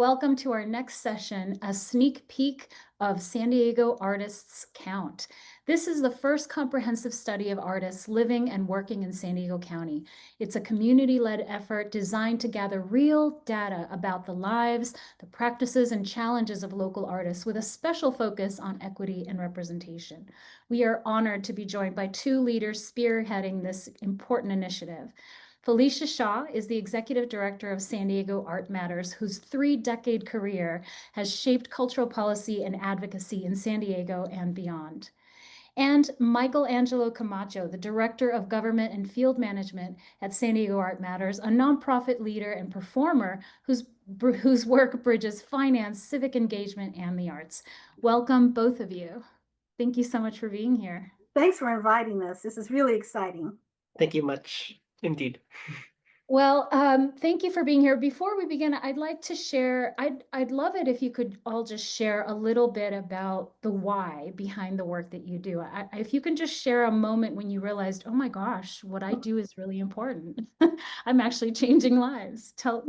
welcome to our next session, a sneak peek of San Diego artists count. This is the first comprehensive study of artists living and working in San Diego County. It's a community-led effort designed to gather real data about the lives, the practices, and challenges of local artists with a special focus on equity and representation. We are honored to be joined by two leaders spearheading this important initiative. Felicia Shaw is the executive director of San Diego Art Matters, whose 3-decade career has shaped cultural policy and advocacy in San Diego and beyond. And Michael Angelo Camacho, the director of government and field management at San Diego Art Matters, a nonprofit leader and performer whose work bridges finance, civic engagement, and the arts. Welcome, both of you. Thank you so much for being here. Thanks for inviting us. This is really exciting. Thank you much, indeed. Well, thank you for being here. Before we begin, I'd like to share, I'd love it if you could all just share a little bit about the why behind the work that you do. If you can just share a moment when you realized, oh my gosh, what I do is really important. I'm actually changing lives. Tell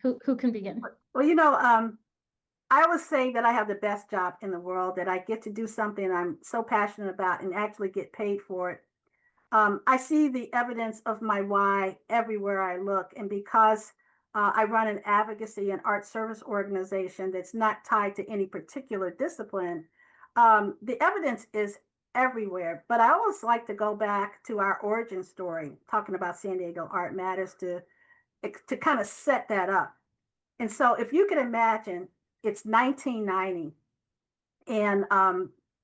who can begin? Well, I always say that I have the best job in the world, that I get to do something I'm so passionate about and actually get paid for it. I see the evidence of my why everywhere I look. And because I run an advocacy and art service organization that's not tied to any particular discipline, the evidence is everywhere. But I always like to go back to our origin story, talking about San Diego Art Matters, to kind of set that up. And so if you can imagine, it's 1990 and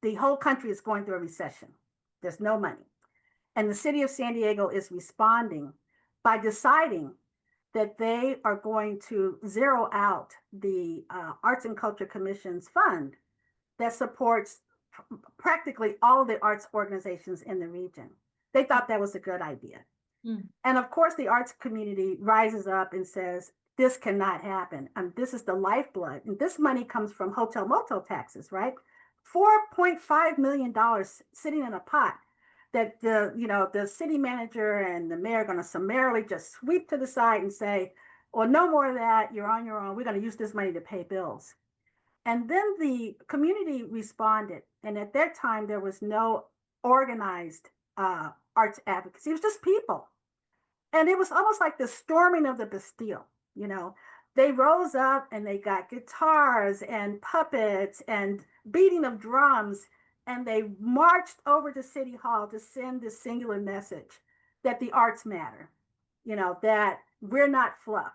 the whole country is going through a recession. There's no money. And the city of San Diego is responding by deciding that they are going to zero out the Arts and Culture Commission's fund that supports practically all the arts organizations in the region. They thought that was a good idea. And of course, the arts community rises up and says, this cannot happen. This is the lifeblood. And this money comes from hotel motel taxes, right? $4.5 million sitting in a pot that the city manager and the mayor are going to summarily just sweep to the side and say, well, no more of that. You're on your own. We're going to use this money to pay bills. And then the community responded. And at that time, there was no organized arts advocacy. It was just people. And it was almost like the storming of the Bastille. They rose up and they got guitars and puppets and beating of drums. And they marched over to City Hall to send this singular message that the arts matter, that we're not fluff,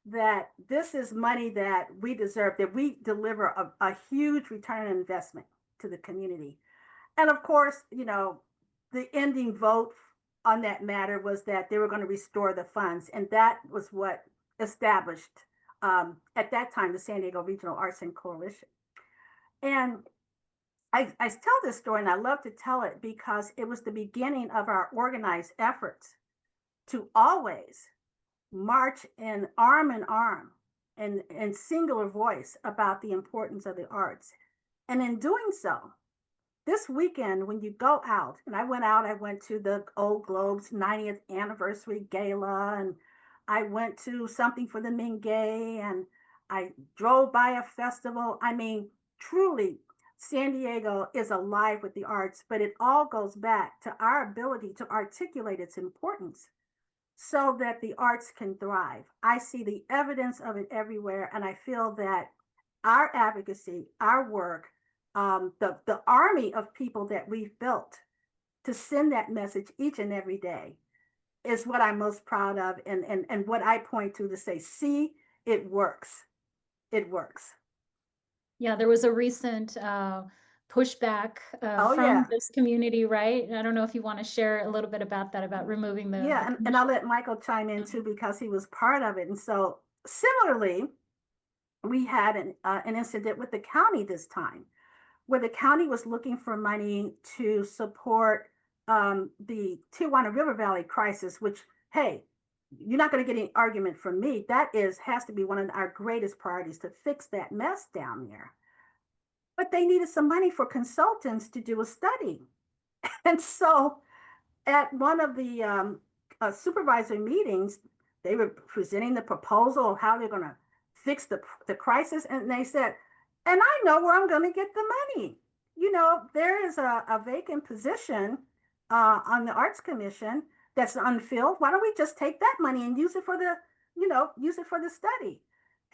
that this is money that we deserve, that we deliver a huge return on investment to the community. And of course, the ending vote on that matter was that they were going to restore the funds. And that was what established, at that time, the San Diego Regional Arts and Coalition. And I tell this story, and I love to tell it because it was the beginning of our organized efforts to always march in arm and singular voice about the importance of the arts. And in doing so, this weekend, when you go out, and I went to the Old Globe's 90th anniversary gala, and I went to something for the Mingay, and I drove by a festival. I mean, truly, San Diego is alive with the arts, but it all goes back to our ability to articulate its importance so that the arts can thrive. I see the evidence of it everywhere, and I feel that our advocacy, our work, the army of people that we've built to send that message each and every day is what I'm most proud of, and what I point to say, see, it works. It works. Yeah, there was a recent pushback from this community, right? I don't know if you want to share a little bit about that, about removing the... Yeah, and I'll let Michael chime in too, because he was part of it. And so similarly, we had an incident with the county this time, where the county was looking for money to support the Tijuana River Valley crisis, which, hey, you're not going to get any argument from me. That has to be one of our greatest priorities, to fix that mess down there. But they needed some money for consultants to do a study. And so at one of the supervisor meetings, they were presenting the proposal of how they're going to fix the crisis. And they said, and I know where I'm going to get the money. You know, there is a vacant position on the Arts Commission that's unfilled. Why don't we just take that money and use it for the, use it for the study?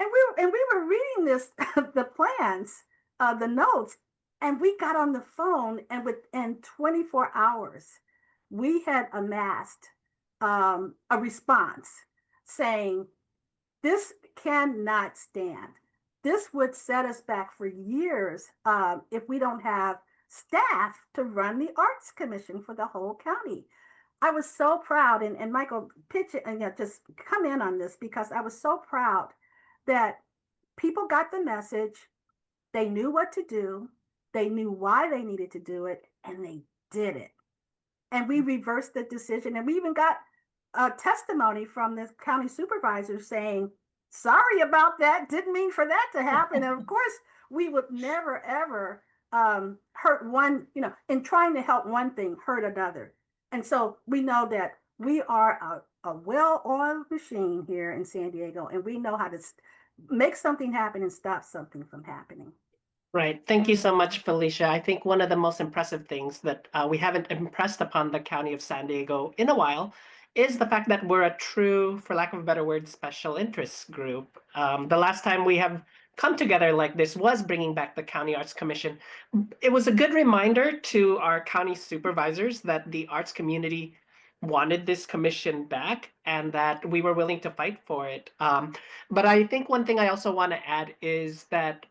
And we were reading this, the plans, the notes, and we got on the phone, and within 24 hours, we had amassed a response saying, this cannot stand. This would set us back for years if we don't have staff to run the Arts Commission for the whole county. I was so proud, and Michael, pitch it and just come in on this, because I was so proud that people got the message, they knew what to do, they knew why they needed to do it, and they did it. And we reversed the decision, and we even got a testimony from the county supervisor saying, sorry about that, didn't mean for that to happen. And of course, we would never, ever hurt one, in trying to help one thing, hurt another. And so we know that we are a well-oiled machine here in San Diego, and we know how to make something happen and stop something from happening. Right. Thank you so much, Felicia. I think one of the most impressive things that we haven't impressed upon the County of San Diego in a while is the fact that we're a true, for lack of a better word, special interest group. The last time we have come together like this was bringing back the County Arts Commission. It was a good reminder to our county supervisors that the arts community wanted this commission back and that we were willing to fight for it. But I think one thing I also want to add is that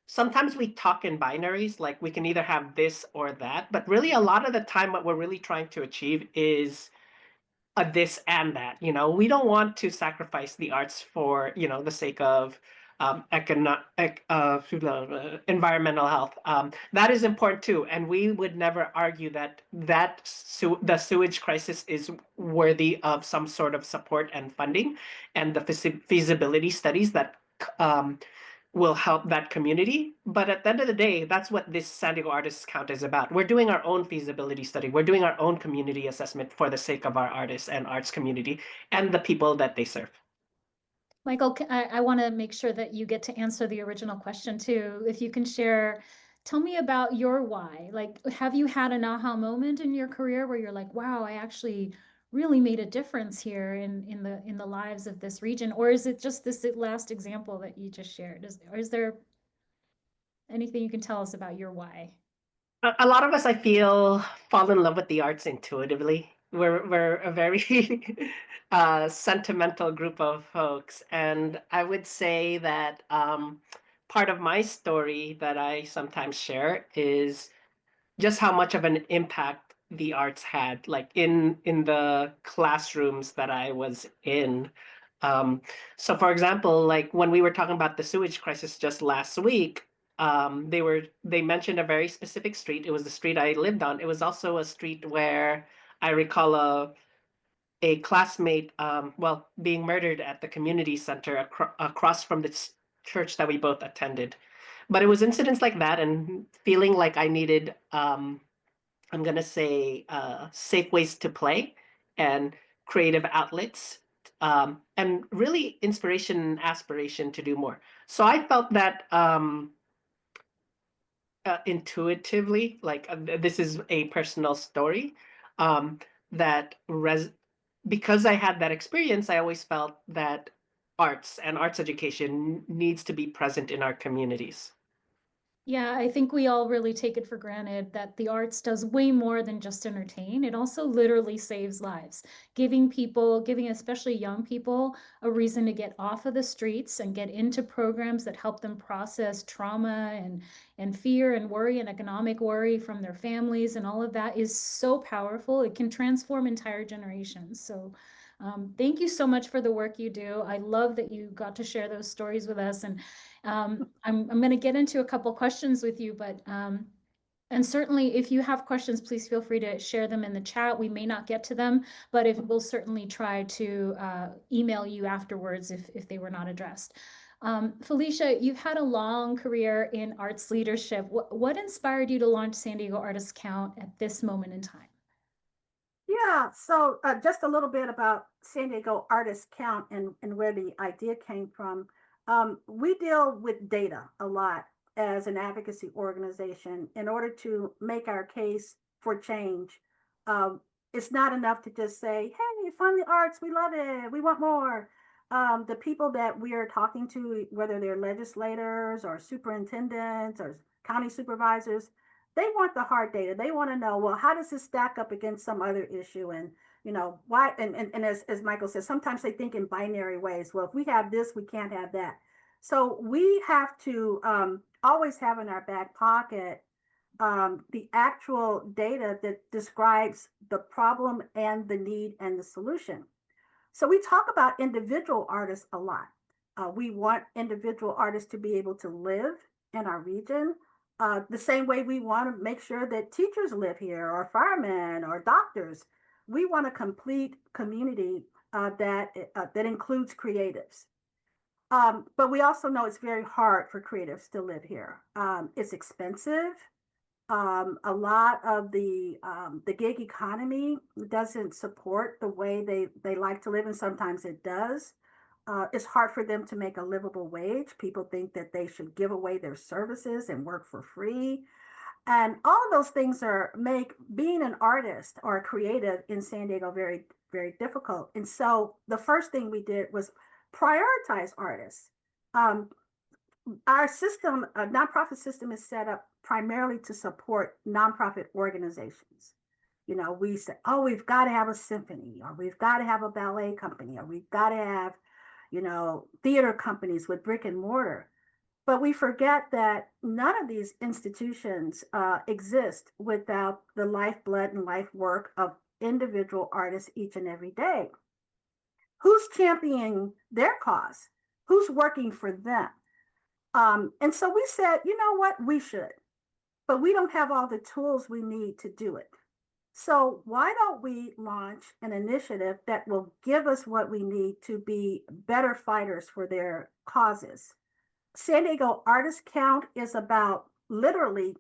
sometimes we talk in binaries, like we can either have this or that, but really a lot of the time what we're really trying to achieve is a this and that. We don't want to sacrifice the arts for, the sake of environmental health. That is important too, and we would never argue that the sewage crisis is worthy of some sort of support and funding, and the feasibility studies that will help that community. But at the end of the day, that's what this San Diego Artists Count is about. We're doing our own feasibility study. We're doing our own community assessment for the sake of our artists and arts community and the people that they serve. Michael, I want to make sure that you get to answer the original question too. If you can share, tell me about your why. Like, have you had an aha moment in your career where you're like, wow, I actually really made a difference here in the lives of this region? Or is it just this last example that you just shared? Or is there anything you can tell us about your why? A lot of us, I feel, fall in love with the arts intuitively. We're a very sentimental group of folks, and I would say that part of my story that I sometimes share is just how much of an impact the arts had, like in the classrooms that I was in. Um, so, for example, like when we were talking about the sewage crisis just last week, they mentioned a very specific street. It was the street I lived on. It was also a street where I recall a classmate, being murdered at the community center across from the church that we both attended. But it was incidents like that and feeling like I needed, I'm going to say, safe ways to play and creative outlets, and really inspiration and aspiration to do more. So I felt that intuitively, like this is a personal story, um, that because I had that experience, I always felt that arts and arts education needs to be present in our communities. Yeah, I think we all really take it for granted that the arts does way more than just entertain. It also literally saves lives, giving people, giving especially young people, a reason to get off of the streets and get into programs that help them process trauma and fear and worry and economic worry from their families, and all of that is so powerful. It can transform entire generations. So thank you so much for the work you do. I love that you got to share those stories with us. And I'm going to get into a couple questions with you, but and certainly if you have questions, please feel free to share them in the chat. We may not get to them, but we'll certainly try to email you afterwards if they were not addressed. Felicia, you've had a long career in arts leadership. What inspired you to launch San Diego Artists Count at this moment in time? Yeah, so just a little bit about San Diego Artists Count and where the idea came from. We deal with data a lot as an advocacy organization in order to make our case for change. Um, it's not enough to just say, hey, fund the arts, we love it, we want more. The people that we are talking to, whether they're legislators or superintendents or county supervisors, they want the hard data. They want to know, well, how does this stack up against some other issue? And why, and as Michael says, sometimes they think in binary ways. Well, if we have this, we can't have that. So we have to always have in our back pocket the actual data that describes the problem and the need and the solution. So we talk about individual artists a lot. We want individual artists to be able to live in our region the same way we want to make sure that teachers live here, or firemen, or doctors. We want a complete community that includes creatives. But we also know it's very hard for creatives to live here. It's expensive. A lot of the gig economy doesn't support the way they like to live, and sometimes it does. It's hard for them to make a livable wage. People think that they should give away their services and work for free. And all of those things make being an artist or a creative in San Diego very, very difficult. And so the first thing we did was prioritize artists. Um, our system, a nonprofit system, is set up primarily to support nonprofit organizations. We say, oh, we've got to have a symphony, or we've got to have a ballet company, or we've got to have, theater companies with brick and mortar. But we forget that none of these institutions exist without the lifeblood and life work of individual artists each and every day. Who's championing their cause? Who's working for them? And so we said, you know what, we should, but we don't have all the tools we need to do it. So why don't we launch an initiative that will give us what we need to be better fighters for their causes? San Diego Artist Count is about literally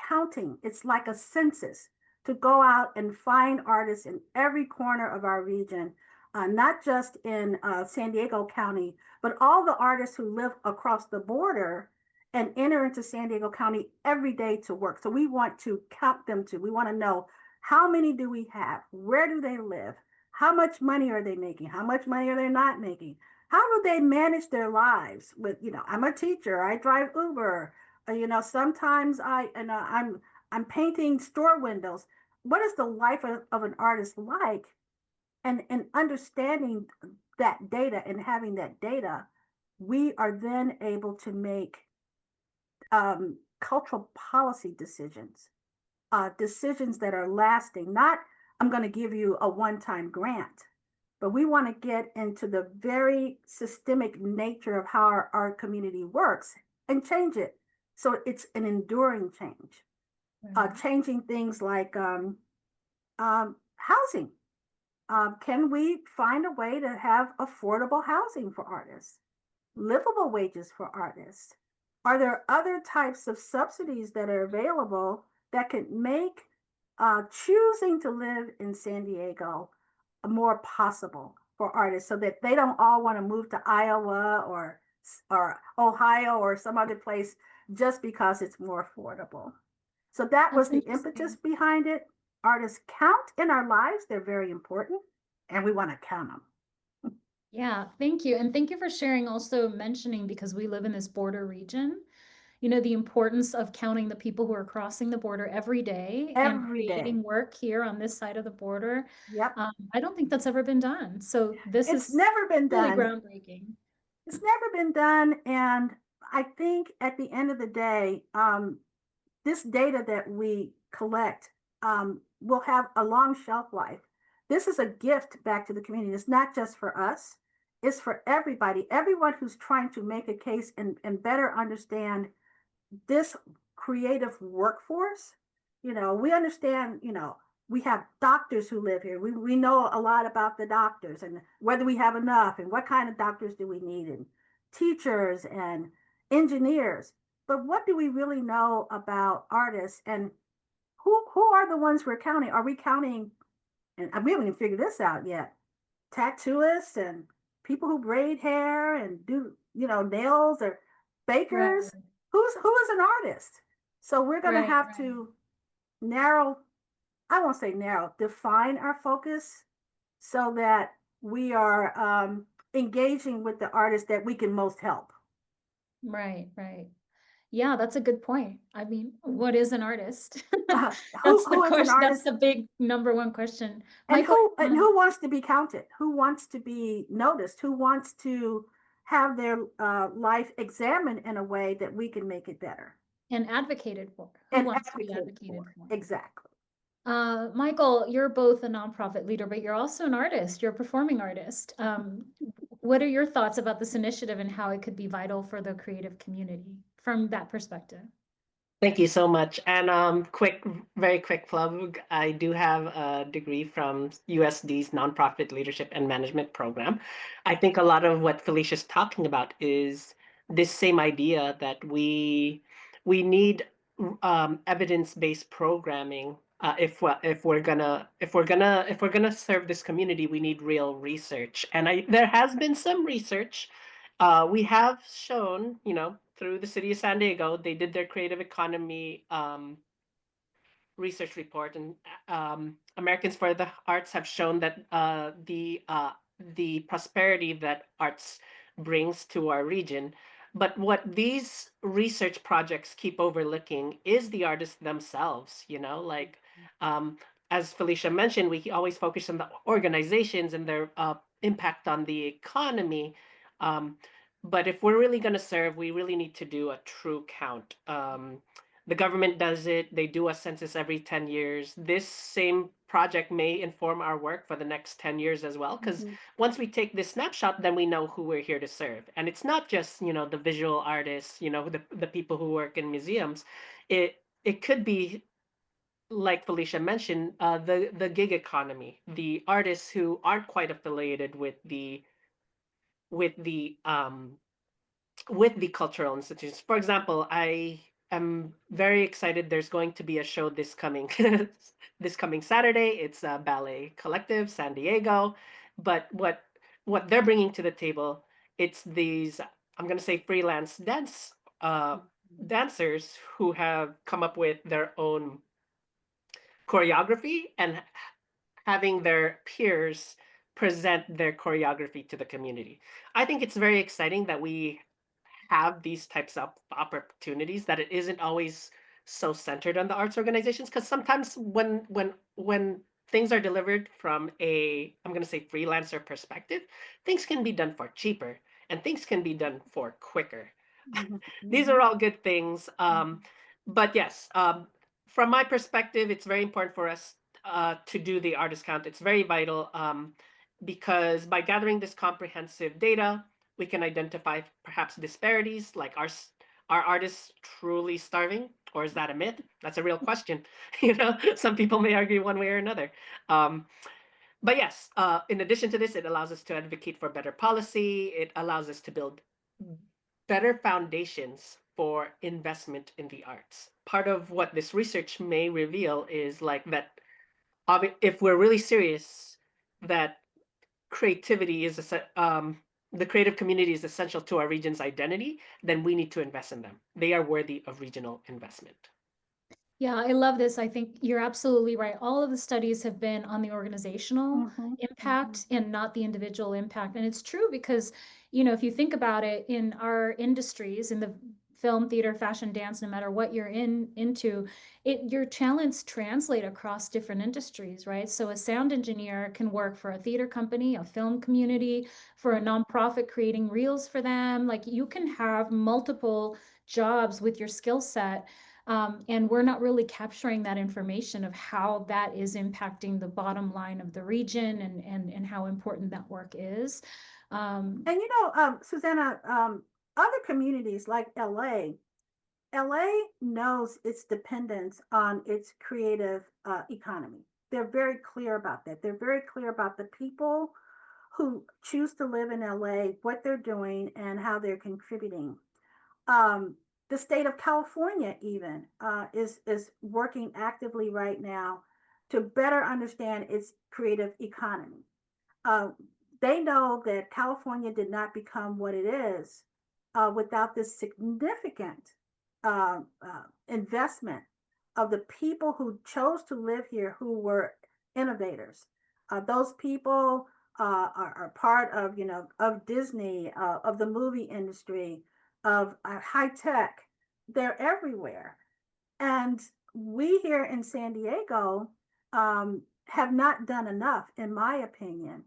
counting. It's like a census to go out and find artists in every corner of our region, not just in San Diego County, but all the artists who live across the border and enter into San Diego County every day to work. So we want to count them too. We want to know, how many do we have? Where do they live? How much money are they making? How much money are they not making? How do they manage their lives with, I'm a teacher, I drive Uber, sometimes I'm painting store windows. What is the life of an artist like? And understanding that data and having that data, we are then able to make cultural policy decisions, decisions that are lasting. Not, I'm going to give you a one-time grant, but we want to get into the very systemic nature of how our community works and change it so it's an enduring change. Changing things like housing. Can we find a way to have affordable housing for artists, livable wages for artists? Are there other types of subsidies that are available that could make choosing to live in San Diego more possible for artists, so that they don't all want to move to Iowa or Ohio or some other place just because it's more affordable? So that was the impetus behind it. Artists count in our lives. They're very important, and we want to count them. Yeah, thank you. And thank you for sharing, also mentioning, because we live in this border region, the importance of counting the people who are crossing the border every day and creating work here on this side of the border. Yep. I don't think that's ever been done. So this is never been really done. Groundbreaking. It's never been done. And I think at the end of the day, this data that we collect will have a long shelf life. This is a gift back to the community. It's not just for us. It's for everybody, everyone who's trying to make a case and better understand this creative workforce. We understand, we have doctors who live here. We know a lot about the doctors and whether we have enough and what kind of doctors do we need, and teachers and engineers. But what do we really know about artists, and who are the ones we're counting? Are we counting, and we haven't even figured this out yet, tattooists and people who braid hair and do nails or Right, bakers. Who is an artist? So we're going to right, have to narrow, I won't say narrow, define our focus so that we are engaging with the artists that we can most help. right. Yeah, that's a good point. I mean, what is an artist? Who That's the who is an question. That's artist, the big number one question. and Michael, who wants to be counted? Who wants to be noticed? Who wants to have their life examined in a way that we can make it better and advocated for. Who and wants to be advocated advocated for? for? Exactly. Michael, you're both a nonprofit leader, but you're also an artist. You're a performing artist. What are your thoughts about this initiative and how it could be vital for the creative community from that perspective? Thank you so much. And very quick plug. I do have a degree from USD's Nonprofit Leadership and Management Program. I think a lot of what Felicia's talking about is this same idea that we need evidence-based programming. If we're gonna serve this community, we need real research. And there has been some research. We have shown, through the city of San Diego, they did their creative economy research report, and Americans for the Arts have shown that the prosperity that arts brings to our region. But what these research projects keep overlooking is the artists themselves. Like um, as Felicia mentioned, we always focus on the organizations and their impact on the economy. Um, but if we're really going to serve, we really need to do a true count. The government does it. They do a census every 10 years. This same project may inform our work for the next 10 years as well, because Mm-hmm. once we take this snapshot, then we know who we're here to serve. And it's not just, the visual artists, the people who work in museums. It could be, like Felicia mentioned, the gig economy, the artists who aren't quite affiliated with the um, with the cultural institutions. For example, I am very excited. There's going to be a show this coming this coming Saturday. It's a ballet collective, San Diego. But what they're bringing to the table, it's these, I'm going to say, freelance uh, dancers who have come up with their own choreography and having their peers present their choreography to the community. I think it's very exciting that we have these types of opportunities, that it isn't always so centered on the arts organizations, because sometimes when things are delivered from a, I'm going to say, freelancer perspective, things can be done for cheaper and things can be done for quicker. Mm-hmm. These Mm-hmm. are all good things. But yes, from my perspective, it's very important for us to do the artist count. It's very vital, because by gathering this comprehensive data, we can identify perhaps disparities, like are artists truly starving, or is that a myth? That's a real question. Some people may argue one way or another. Um, but yes, in addition to this, it allows us to advocate for better policy. It allows us to build better foundations for investment in the arts. Part of what this research may reveal is like that if we're really serious that creativity is the creative community is essential to our region's identity, then we need to invest in them. They are worthy of regional investment. Yeah, I love this. I think you're absolutely right. All of the studies have been on the organizational Mm-hmm. impact and not the individual impact. And it's true because, if you think about it in our industries, in the film, theater, fashion, dance, no matter what you're into, your talents translate across different industries, right? So a sound engineer can work for a theater company, a film community, for a nonprofit creating reels for them. Like you can have multiple jobs with your skill set, and we're not really capturing that information of how that is impacting the bottom line of the region and how important that work is. And Susanna, other communities like LA knows its dependence on its creative economy. They're very clear about that. They're very clear about the people who choose to live in LA, what they're doing, and how they're contributing. Um, the state of California even is working actively right now to better understand its creative economy. Uh, they know that California did not become what it is without this significant investment of the people who chose to live here, who were innovators. Those people are part of, of Disney, of the movie industry, of high tech. They're everywhere. And we here in San Diego have not done enough, in my opinion,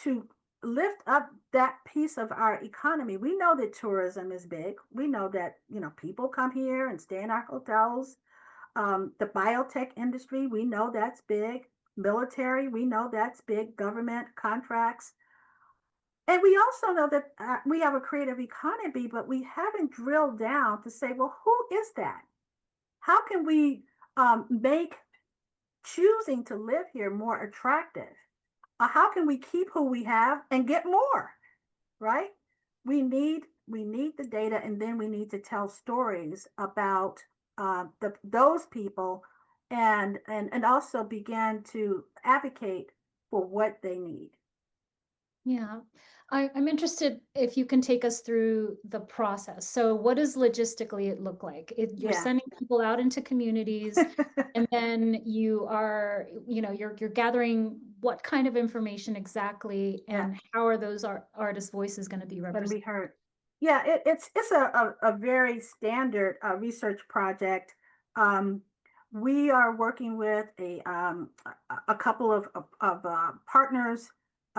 to lift up that piece of our economy. We know that tourism is big. We know that, people come here and stay in our hotels. The biotech industry, we know that's big. Military, we know that's big. Government contracts. And we also know that we have a creative economy, but we haven't drilled down to say, well, who is that? How can we make choosing to live here more attractive? How can we keep who we have and get more? Right? We need the data, and then we need to tell stories about those people, and also begin to advocate for what they need. Yeah, I'm interested if you can take us through the process. So what does logistically it look like? You're Yeah. sending people out into communities, and then you are, you're gathering what kind of information exactly, Yeah. and how are those artist voices going to be Going to represented? be heard. Yeah, it's a very standard research project. Um, we are working with a couple of partners.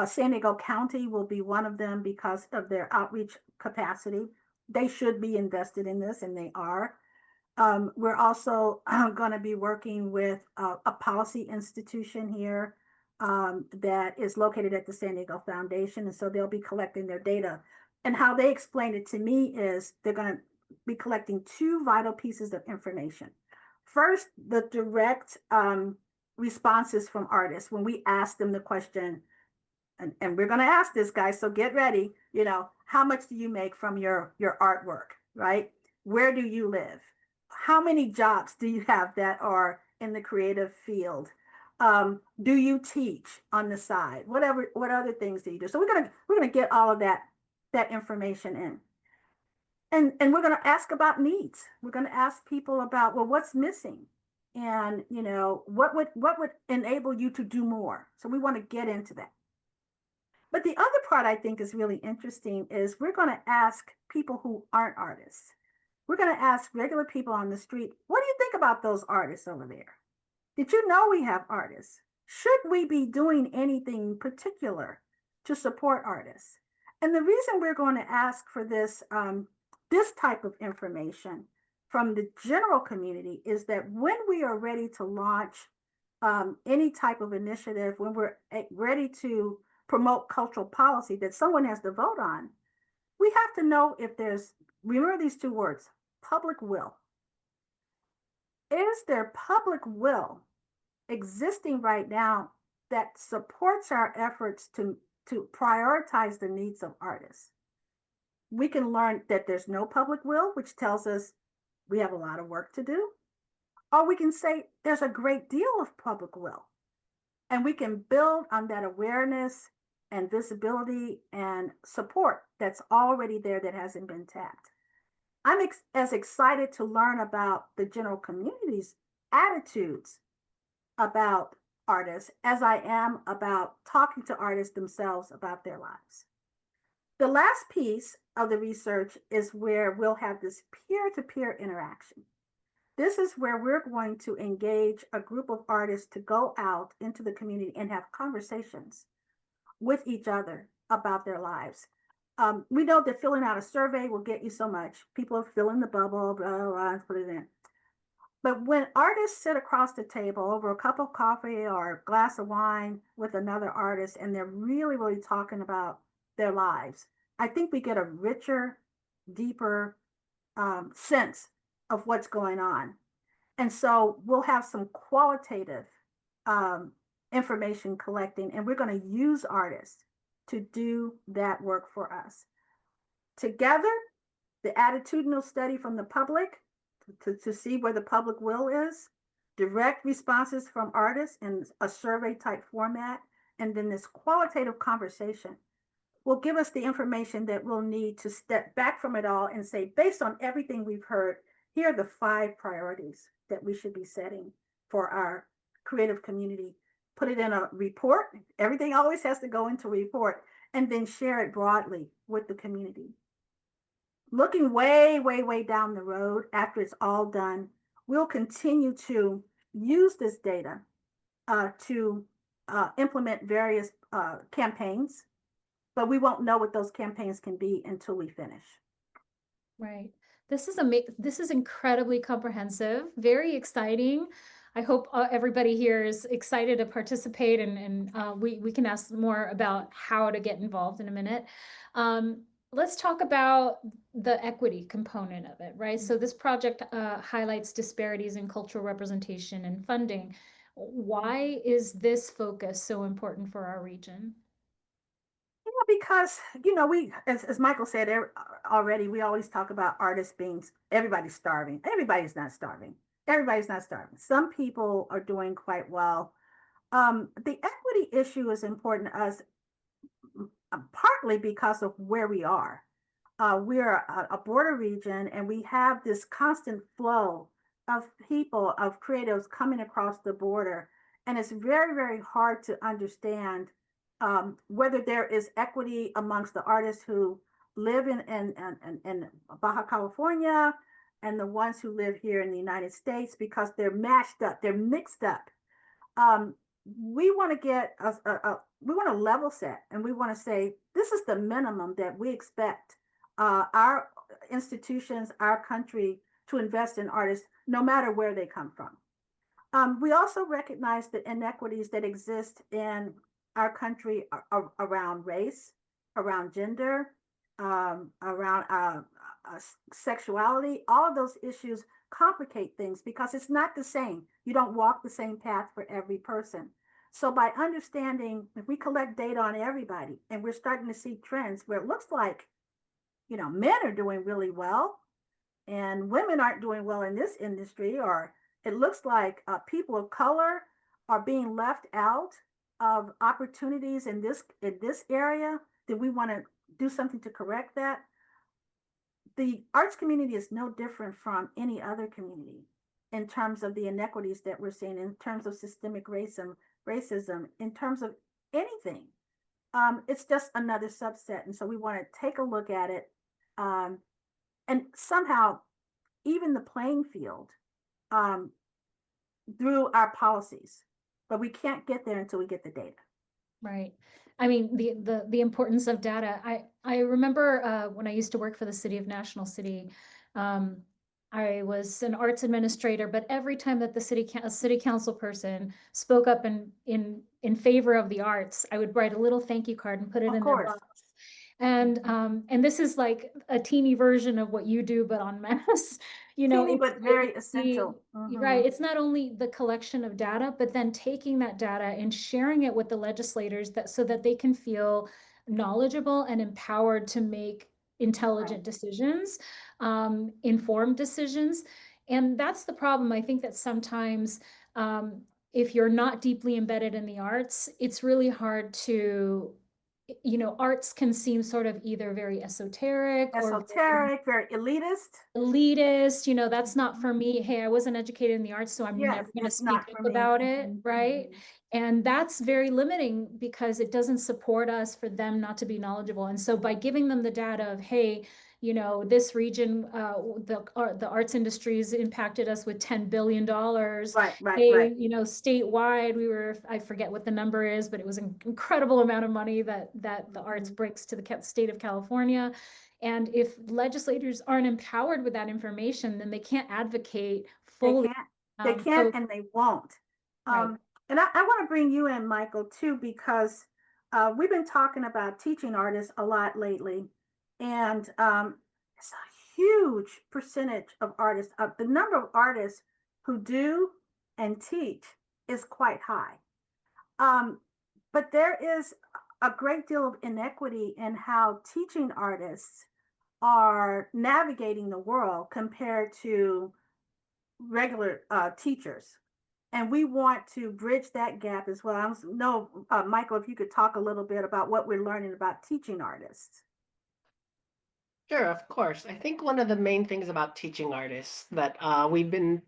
San Diego County will be one of them because of their outreach capacity. They should be invested in this, and they are. We're also going to be working with a policy institution here that is located at the San Diego Foundation. And so they'll be collecting their data. And how they explained it to me is they're going to be collecting two vital pieces of information. First, the direct responses from artists. When we ask them the question, and we're going to ask this, guys, so get ready, how much do you make from your artwork, right? Where do you live? How many jobs do you have that are in the creative field? Do you teach on the side? What other things do you do? So we're gonna get all of that information in, and we're gonna ask about needs. We're gonna ask people about, well, what's missing, and what would enable you to do more. So we want to get into that. But the other part I think is really interesting is we're going to ask people who aren't artists. We're going to ask regular people on the street, what do you think about those artists over there? Did you know we have artists? Should we be doing anything particular to support artists? And the reason we're going to ask for this type of information from the general community is that when we are ready to launch any type of initiative, when we're ready to promote cultural policy that someone has to vote on, we have to know if there's, remember these two words, public will. Is there public will existing right now that supports our efforts to prioritize the needs of artists? We can learn that there's no public will, which tells us we have a lot of work to do. Or we can say there's a great deal of public will, and we can build on that awareness and visibility and support that's already there that hasn't been tapped. I'm as excited to learn about the general community's attitudes about artists as I am about talking to artists themselves about their lives. The last piece of the research is where we'll have this peer-to-peer interaction. This is where we're going to engage a group of artists to go out into the community and have conversations with each other about their lives. We know that filling out a survey will get you so much. People are filling the bubble, blah, blah, blah, and put it in. But when artists sit across the table over a cup of coffee or a glass of wine with another artist, and they're really, really talking about their lives, I think we get a richer, deeper sense of what's going on. And so we'll have some qualitative information collecting, and we're going to use artists to do that work for us. Together, the attitudinal study from the public to see where the public will is, direct responses from artists in a survey type format, and then this qualitative conversation will give us the information that we'll need to step back from it all and say, based on everything we've heard, here are the 5 priorities that we should be setting for our creative community. Put it in a report. Everything always has to go into a report, and then share it broadly with the community. Looking way, way, way down the road after it's all done, we'll continue to use this data to implement various campaigns, but we won't know what those campaigns can be until we finish. Right. This is incredibly comprehensive, very exciting. I hope everybody here is excited to participate, and we can ask more about how to get involved in a minute. Let's talk about the equity component of it, right? So this project highlights disparities in cultural representation and funding. Why is this focus so important for our region? Because we, as Michael said already, we always talk about artists being, everybody's starving. Everybody's not starving. Everybody's not starving. Some people are doing quite well. The equity issue is important to us, partly because of where we are. We're a border region, and we have this constant flow of people, of creatives coming across the border, and it's very, very hard to understand whether there is equity amongst the artists who live in Baja California and the ones who live here in the United States, because they're mashed up, they're mixed up. We want to get we want to level set, and we want to say this is the minimum that we expect our institutions, our country, to invest in artists, no matter where they come from. We also recognize the inequities that exist in our country around race, around gender, around sexuality. All of those issues complicate things because it's not the same. You don't walk the same path for every person. So by understanding, if we collect data on everybody, and we're starting to see trends where it looks like, men are doing really well and women aren't doing well in this industry, or it looks like people of color are being left out of opportunities in this area, that we want to do something to correct that. The arts community is no different from any other community in terms of the inequities that we're seeing, in terms of systemic racism, in terms of anything. It's just another subset. And so we want to take a look at it, and somehow even the playing field through our policies. But we can't get there until we get the data. Right. I mean, the importance of data. I remember when I used to work for the city of National City, I was an arts administrator, but every time that the city council person spoke up in favor of the arts, I would write a little thank you card and put it in their box. And this is like a teeny version of what you do, but en masse. Teeny, but very essential. Right. It's not only the collection of data, but then taking that data and sharing it with the legislators, so that they can feel knowledgeable and empowered to make intelligent decisions, informed decisions. And that's the problem. I think that sometimes, if you're not deeply embedded in the arts, it's really hard to, arts can seem sort of either very esoteric or very elitist. That's not for me. Hey, I wasn't educated in the arts, so I'm never going to speak up about it, right? And that's very limiting, because it doesn't support us for them not to be knowledgeable. And so by giving them the data of, hey, this region, the arts industry has impacted us with $10 billion. Right. Hey, statewide, I forget what the number is, but it was an incredible amount of money that the arts brings to the state of California. And if legislators aren't empowered with that information, then they can't advocate fully. They can't, and they won't. Right. And I want to bring you in, Michael, too, because we've been talking about teaching artists a lot lately. And it's a huge percentage of artists. The number of artists who do and teach is quite high. But there is a great deal of inequity in how teaching artists are navigating the world compared to regular teachers. And we want to bridge that gap as well. I don't know, Michael, if you could talk a little bit about what we're learning about teaching artists. Sure, of course. I think one of the main things about teaching artists that we've been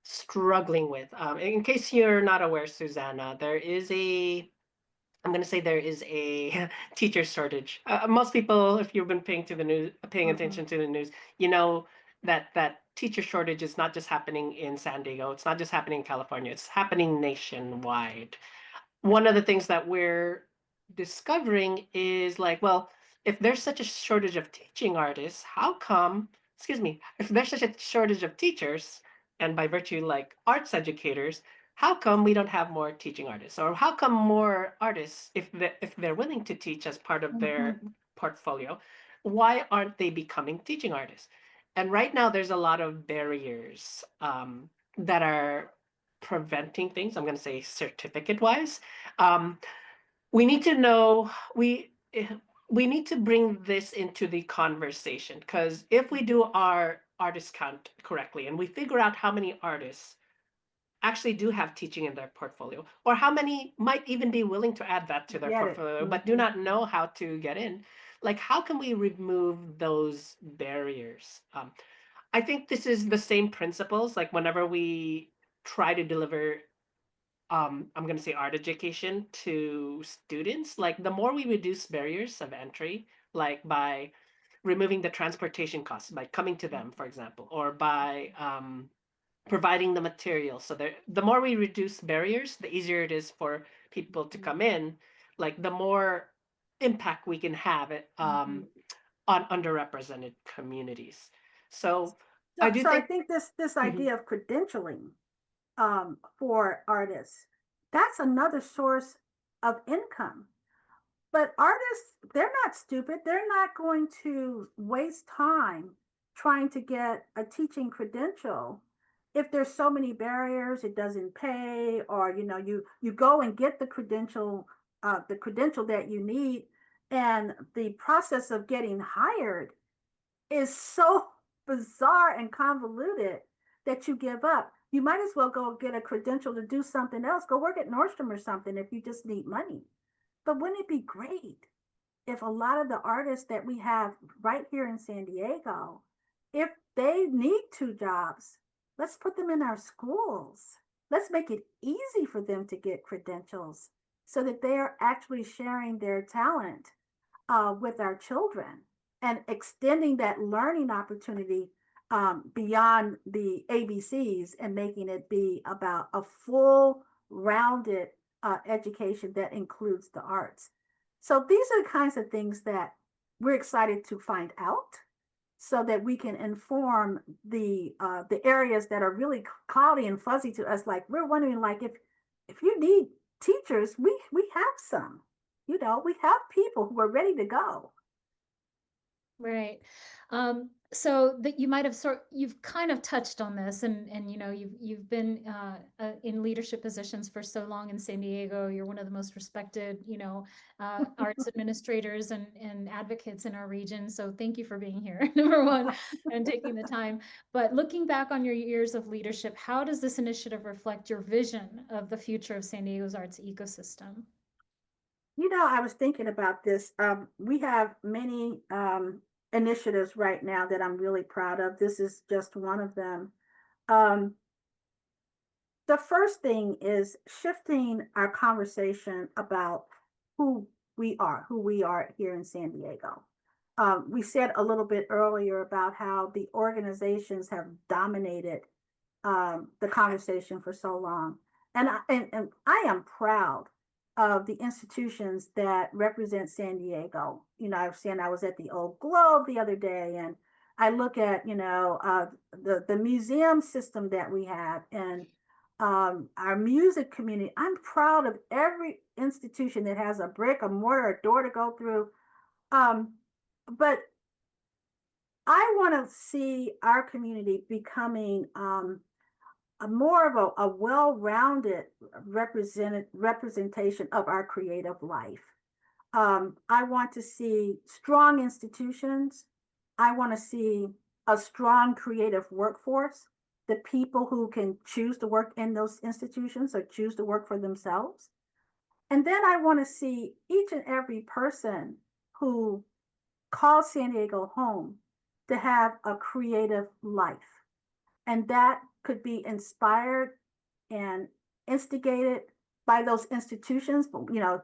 struggling with, in case you're not aware, Susanna, I'm going to say there is a teacher shortage. Most people, if you've been paying Mm-hmm. attention to the news, you know that teacher shortage is not just happening in San Diego. It's not just happening in California. It's happening nationwide. One of the things that we're discovering is like, well, if there's such a shortage of teaching artists, how come, excuse me, if there's such a shortage of teachers, and by virtue like arts educators, how come we don't have more teaching artists? Or how come more artists, if they're willing to teach as part of Mm-hmm. their portfolio, why aren't they becoming teaching artists? And right now, there's a lot of barriers that are preventing things. I'm going to say certificate wise. Um, we need to know we need to bring this into the conversation because if we do our artist count correctly and we figure out how many artists actually do have teaching in their portfolio or how many might even be willing to add that to their Get it. portfolio but do Mm-hmm. not know how to get in, like how can we remove those barriers? I think this is the same principles like whenever we try to deliver I'm going to say art education to students, like the more we reduce barriers of entry, like by removing the transportation costs by coming to them, for example, or by providing the material. So the more we reduce barriers, the easier it is for people to come in, like the more impact we can have it Mm-hmm. on underrepresented communities. So I So, do so I think. think this Mhm. idea of credentialing for artists, that's another source of income. But artists, they're not stupid. They're not going to waste time trying to get a teaching credential if there's so many barriers, it doesn't pay, or you go and get the credential that you need, and the process of getting hired is so bizarre and convoluted that you give up. You might as well go get a credential to do something else. Go work at Nordstrom or something if you just need money. But wouldn't it be great if a lot of the artists that we have right here in San Diego, if they need two jobs, let's put them in our schools. Let's make it easy for them to get credentials so that they are actually sharing their talent with our children and extending that learning opportunity beyond the ABCs and making it be about a full rounded education that includes the arts. So these are the kinds of things that we're excited to find out so that we can inform the areas that are really cloudy and fuzzy to us. Like we're wondering, like if you need teachers, we have some. We have people who are ready to go. Right. So that you might have you've kind of touched on this, and you've been in leadership positions for so long in San Diego. You're one of the most respected, arts administrators and advocates in our region. So thank you for being here, number one, and taking the time. But looking back on your years of leadership, how does this initiative reflect your vision of the future of San Diego's arts ecosystem? I was thinking about this. We have many initiatives right now that I'm really proud of. This is just one of them. Um, the first thing is shifting our conversation about who who we are here in San Diego. We said a little bit earlier about how the organizations have dominated the conversation for so long. And I am proud of the institutions that represent San Diego. I was saying I was at the Old Globe the other day, and I look at the museum system that we have and our music community. I'm proud of every institution that has a brick, a mortar, a door to go through. Um, but I want to see our community becoming a more of a well-rounded representation of our creative life. I want to see strong institutions. I want to see a strong creative workforce. the people who can choose to work in those institutions or choose to work for themselves. And then I want to see each and every person who calls San Diego home to have a creative life. And that could be inspired and instigated by those institutions,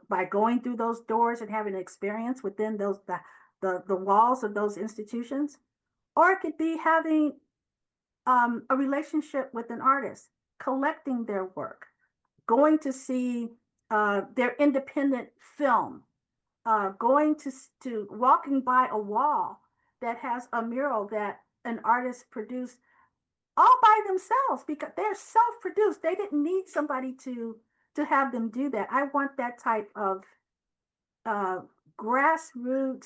by going through those doors and having an experience within the walls of those institutions. Or it could be having a relationship with an artist, collecting their work, going to see their independent film, going to walking by a wall that has a mural that an artist produced all by themselves because they're self-produced. They didn't need somebody to have them do that. I want that type of uh, grassroots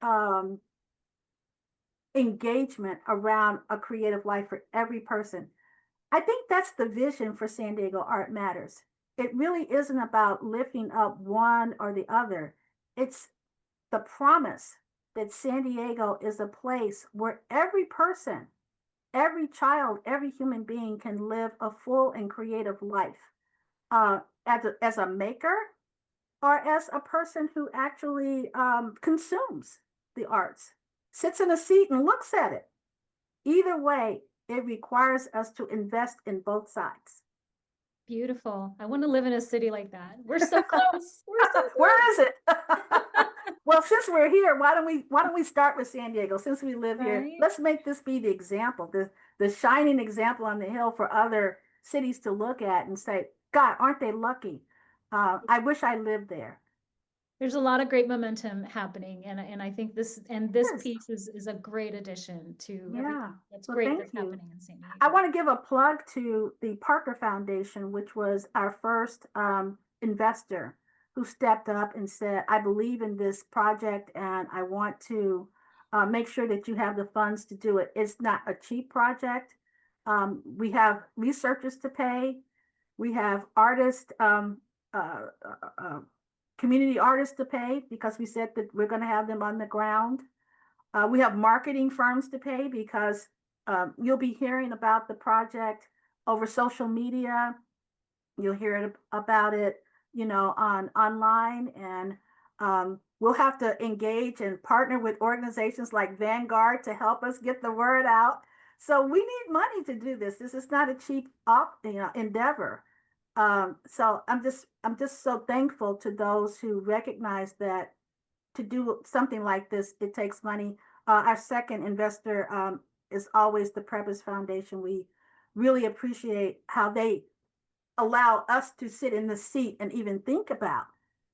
um, engagement around a creative life for every person. I think that's the vision for San Diego Art Matters. It really isn't about lifting up one or the other. It's the promise that San Diego is a place where every person, every child, every human being can live a full and creative life as a maker or as a person who actually consumes the arts, sits in a seat and looks at it. Either way, it requires us to invest in both sides. Beautiful. I want to live in a city like that. We're so close. We're so close. Where is it? Well, since we're here, why don't we start with San Diego? Since we live here, Right? let's make this be the example, the shining example on the hill for other cities to look at and say, God, aren't they lucky? I wish I lived there. There's a lot of great momentum happening, and I think this Yes. piece is a great addition to Yeah. everything that's Well, great thank that's you. happening in San Diego. I want to give a plug to the Parker Foundation, which was our first investor who stepped up and said, I believe in this project and I want to make sure that you have the funds to do it. It's not a cheap project. We have researchers to pay. We have artists, uh, uh, uh, community artists to pay because we said that we're going to have them on the ground. We have marketing firms to pay because you'll be hearing about the project over social media. You'll hear about it, on online, and we'll have to engage and partner with organizations like Vanguard to help us get the word out. So we need money to do this. This is not a cheap endeavor. So I'm just so thankful to those who recognize that to do something like this, it takes money. Our second investor is always the Preppers Foundation. We really appreciate how they allow us to sit in the seat and even think about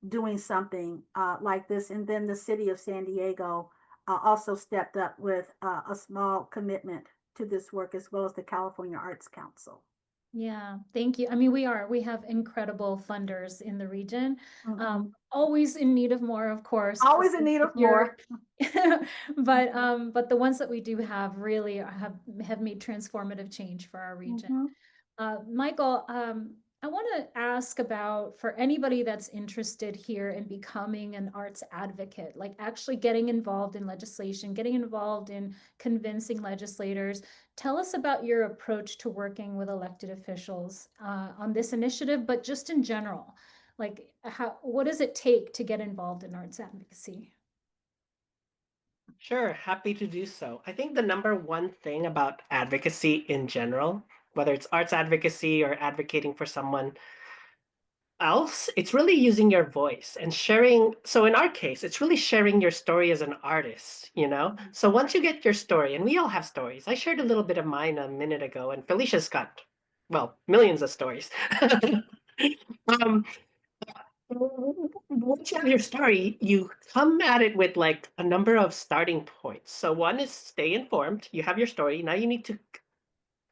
doing something like this. And then the city of San Diego also stepped up with a small commitment to this work, as well as the California Arts Council. Yeah, thank you. I mean, we have incredible funders in the region. Mm-hmm. Always in need of more, of course. Always in need of more. But the ones that we do have really have made transformative change for our region. Mm-hmm. Michael, I want to ask about for anybody that's interested here in becoming an arts advocate, like actually getting involved in legislation, getting involved in convincing legislators. Tell us about your approach to working with elected officials on this initiative, but just in general, like what does it take to get involved in arts advocacy? Sure, happy to do so. I think the number one thing about advocacy in general, whether it's arts advocacy or advocating for someone else, it's really using your voice and sharing. So in our case, it's really sharing your story as an artist. So once you get your story, and we all have stories. I shared a little bit of mine a minute ago, and Felicia's got, well, millions of stories. um, once you have your story, you come at it with like a number of starting points. So one is stay informed. You have your story. Now you need to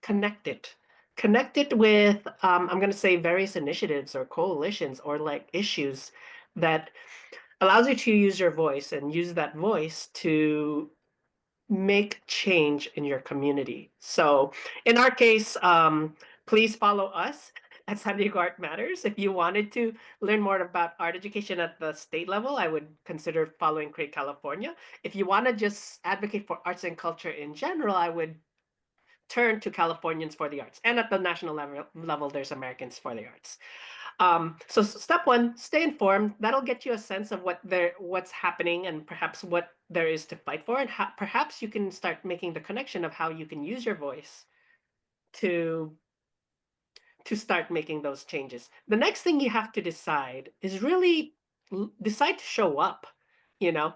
connect it. Connect it with, I'm going to say, various initiatives or coalitions or like issues that allows you to use your voice and use that voice to make change in your community. So in our case, please follow us at San Diego Art Matters. If you wanted to learn more about art education at the state level, I would consider following Create California. If you want to just advocate for arts and culture in general, I would turn to Californians for the arts. And at the national level, there's Americans for the arts. So step one, stay informed. That'll get you a sense of what's happening and perhaps what there is to fight for. And perhaps you can start making the connection of how you can use your voice to start making those changes. The next thing you have to decide is really decide to show up, you know,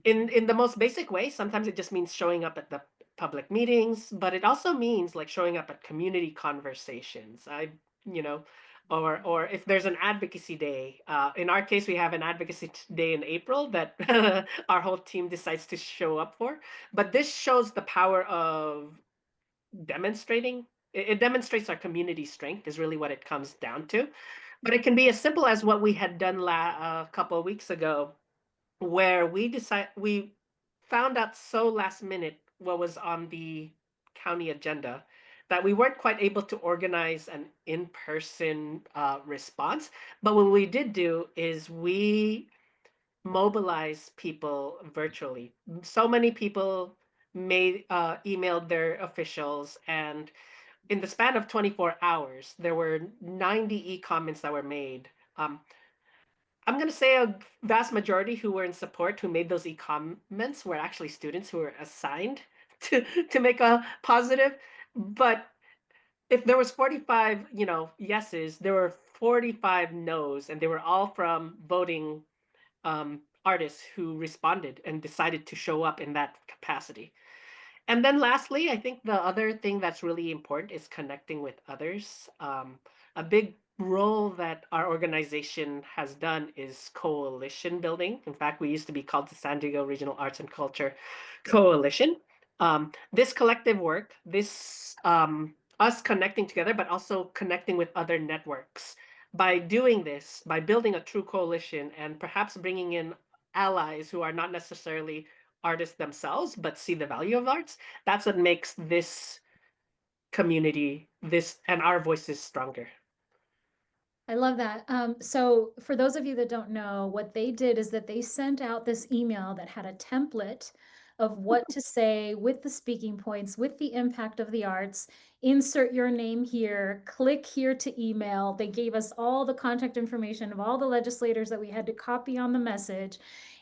in the most basic way. Sometimes it just means showing up at the public meetings, but it also means like showing up at community conversations. You know, or if there's an advocacy day, in our case, we have an advocacy day in April that our whole team decides to show up for. But this shows the power of demonstrating. It demonstrates our community strength is really what it comes down to. But it can be as simple as what we had done a couple of weeks ago, where we found out so last minute what was on the county agenda that we weren't quite able to organize an in-person response. But what we did do is we mobilize people virtually. So many people emailed their officials, and in the span of 24 hours, there were 90 e-comments that were made. Um, I'm going to say a vast majority who were in support, who made those e-comments, were actually students who were assigned to make a positive. But if there was 45, yeses, there were 45 nos, and they were all from voting artists who responded and decided to show up in that capacity. And then lastly, I think the other thing that's really important is connecting with others. A big role that our organization has done is coalition building. In fact, we used to be called the San Diego Regional Arts and Culture Coalition. This collective work, us connecting together, but also connecting with other networks. By doing this, by building a true coalition and perhaps bringing in allies who are not necessarily artists themselves, but see the value of arts, that's what makes this community, this and our voices stronger. I love that. So for those of you that don't know, what they did is that they sent out this email that had a template of what to say with the speaking points, with the impact of the arts. Insert your name here, click here to email. They gave us all the contact information of all the legislators that we had to copy on the message.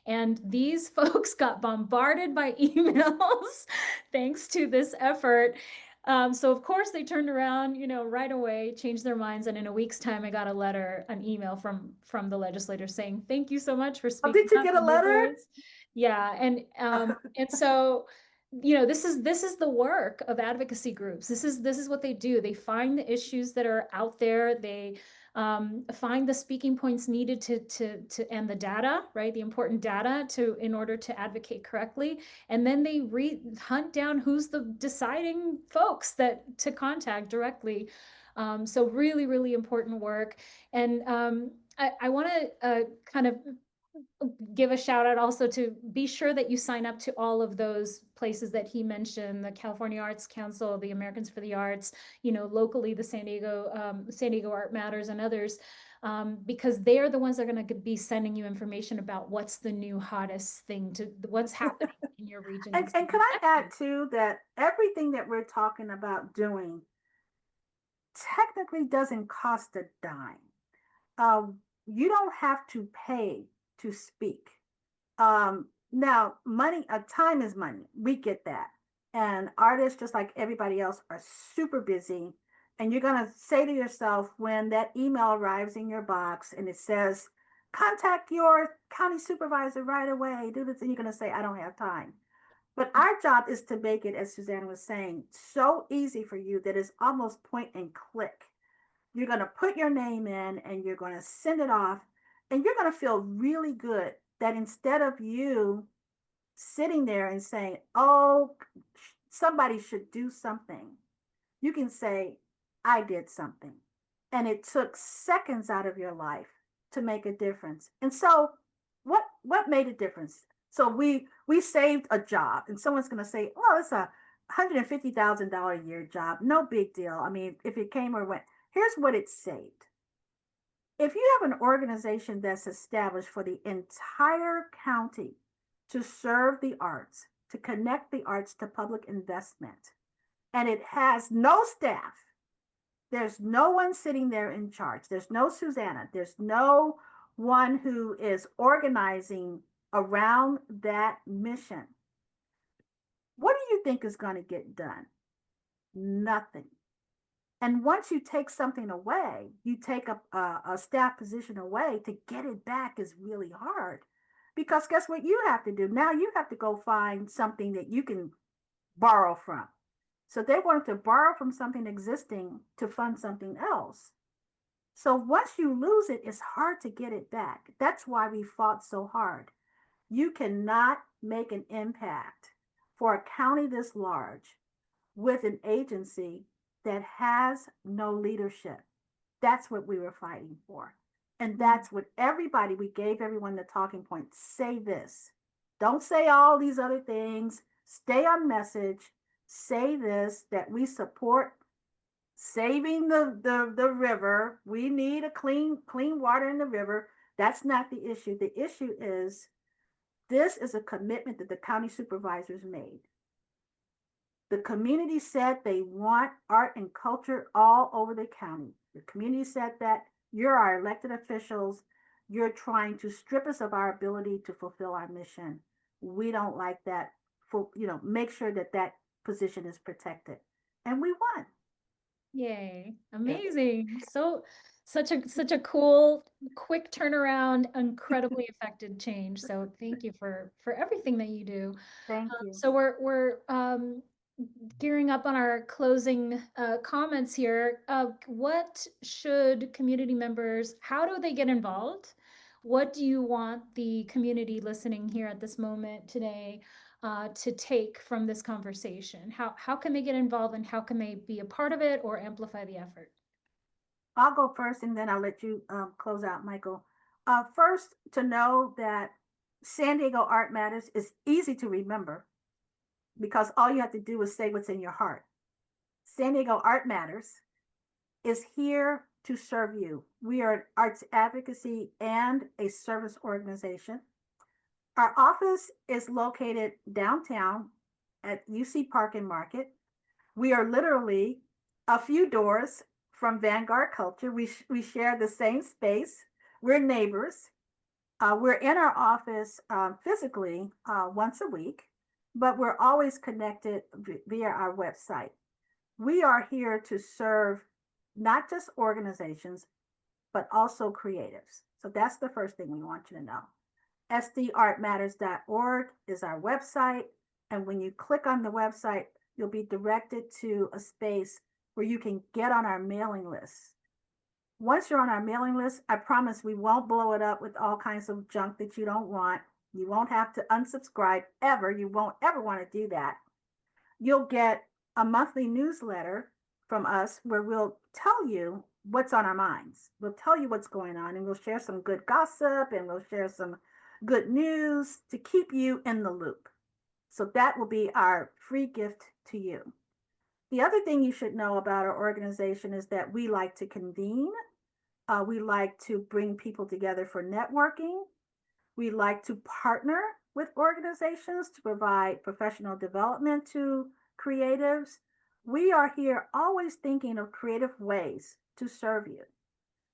And these folks got bombarded by emails thanks to this effort. So of course they turned around, right away, changed their minds, and in a week's time, I got an email from the legislator saying, "Thank you so much for speaking did you up get a in your letter? voice." Yeah, and so this is the work of advocacy groups. This is what they do. They find the issues that are out there. They find the speaking points needed to and the data, right? The important data in order to advocate correctly. And then they hunt down who's the deciding folks to contact directly. So really, really important work. And I want to kind of give a shout out also to be sure that you sign up to all of those places that he mentioned: the California Arts Council, the Americans for the Arts, locally, the San Diego Art Matters, and others, because they are the ones that are going to be sending you information about what's the new hottest thing what's happening in your region. And can I add too that everything that we're talking about doing technically doesn't cost a dime. You don't have to pay to speak. Now, time is money. We get that. And artists, just like everybody else, are super busy. And you're going to say to yourself, when that email arrives in your box and it says, contact your county supervisor right away, do this, and you're going to say, I don't have time. But our job is to make it, as Suzanne was saying, so easy for you that it's almost point and click. You're going to put your name in and you're going to send it off, and you're going to feel really good that instead of you sitting there and saying, oh, somebody should do something, you can say, I did something. And it took seconds out of your life to make a difference. And so what made a difference? So we saved a job, and someone's going to say, well, it's a $150,000 a year job. No big deal. I mean, if it came or went, here's what it saved. If you have an organization that's established for the entire county to serve the arts, to connect the arts to public investment, and it has no staff. There's no one sitting there in charge. There's no Susanna. There's no one who is organizing around that mission. What do you think is going to get done? Nothing. And once you take something away, you take a staff position away, to get it back is really hard. Because guess what you have to do? Now you have to go find something that you can borrow from. So they wanted to borrow from something existing to fund something else. So once you lose it, it's hard to get it back. That's why we fought so hard. You cannot make an impact for a county this large with an agency that has no leadership. That's what we were fighting for. And that's what we gave everyone the talking point. Say this. Don't say all these other things. Stay on message. Say this, that we support saving the river. We need a clean water in the river. That's not the issue. The issue is, this is a commitment that the county supervisors made. The community said they want art and culture all over the county. The community said that. You're our elected officials. You're trying to strip us of our ability to fulfill our mission. We don't like that. Make sure that that position is protected. And we won. Yay. Amazing. So such a cool, quick turnaround, incredibly effective change. So thank you for everything that you do. Thank you. So we're gearing up on our closing comments here. What should community members, how do they get involved? What do you want the community listening here at this moment today to take from this conversation? How can they get involved, and how can they be a part of it or amplify the effort? I'll go first, and then I'll let you close out, Michael. First, to know that San Diego Art Matters is easy to remember, because all you have to do is say what's in your heart. San Diego Art Matters is here to serve you. We are an arts advocacy and a service organization. Our office is located downtown at UC Park and Market. We are literally a few doors from Vanguard Culture. We share the same space. We're neighbors. We're in our office physically once a week, but we're always connected via our website. We are here to serve not just organizations, but also creatives. So that's the first thing we want you to know. sdartmatters.org is our website. And when you click on the website, you'll be directed to a space where you can get on our mailing list. Once you're on our mailing list, I promise we won't blow it up with all kinds of junk that you don't want. You won't have to unsubscribe ever. You won't ever want to do that. You'll get a monthly newsletter from us where we'll tell you what's on our minds. We'll tell you what's going on, and we'll share some good gossip, and we'll share some good news to keep you in the loop. So that will be our free gift to you. The other thing you should know about our organization is that we like to convene. We like to bring people together for networking. We like to partner with organizations to provide professional development to creatives. We are here always thinking of creative ways to serve you.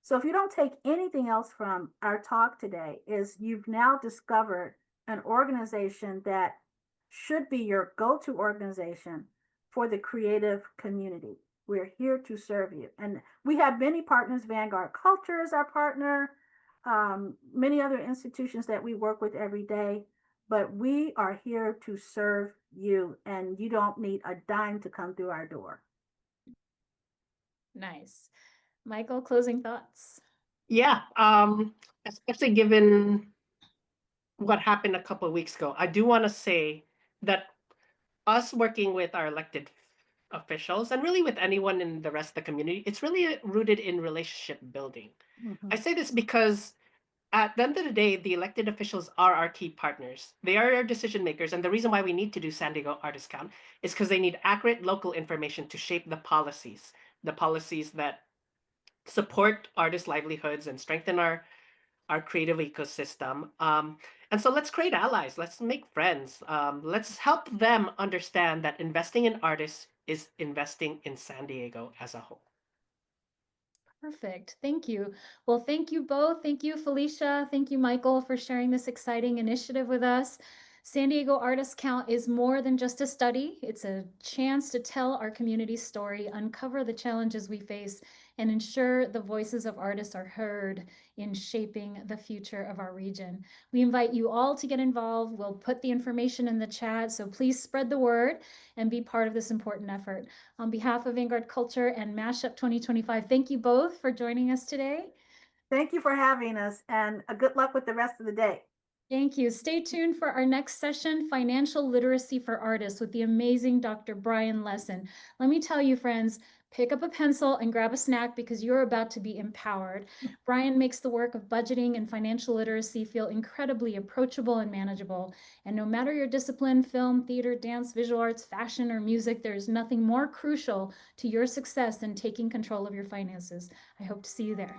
So if you don't take anything else from our talk today, is you've now discovered an organization that should be your go-to organization for the creative community. We're here to serve you. And we have many partners. Vanguard Culture is our partner, many other institutions that we work with every day, but we are here to serve you, and you don't need a dime to come through our door. Nice. Michael, closing thoughts? Yeah, especially given what happened a couple of weeks ago, I do want to say that us working with our elected officials, and really with anyone in the rest of the community, it's really rooted in relationship building. I say this because at the end of the day, the elected officials are our key partners. They are our decision makers. And the reason why we need to do San Diego Artist Count is because they need accurate local information to shape the policies that support artists' livelihoods and strengthen our creative ecosystem. And so let's create allies. Let's make friends. Let's help them understand that investing in artists is investing in San Diego as a whole. Perfect. Thank you. Well, thank you both. Thank you, Felicia. Thank you, Michael, for sharing this exciting initiative with us. San Diego Artist Count is more than just a study. It's a chance to tell our community's story, uncover the challenges we face, and ensure the voices of artists are heard in shaping the future of our region. We invite you all to get involved. We'll put the information in the chat, so please spread the word and be part of this important effort. On behalf of Vanguard Culture and Mashup 2025, thank you both for joining us today. Thank you for having us, and good luck with the rest of the day. Thank you. Stay tuned for our next session, Financial Literacy for Artists, with the amazing Dr. Brian Lesson. Let me tell you, friends, pick up a pencil and grab a snack because you're about to be empowered. Brian makes the work of budgeting and financial literacy feel incredibly approachable and manageable. And no matter your discipline, film, theater, dance, visual arts, fashion, or music, there is nothing more crucial to your success than taking control of your finances. I hope to see you there.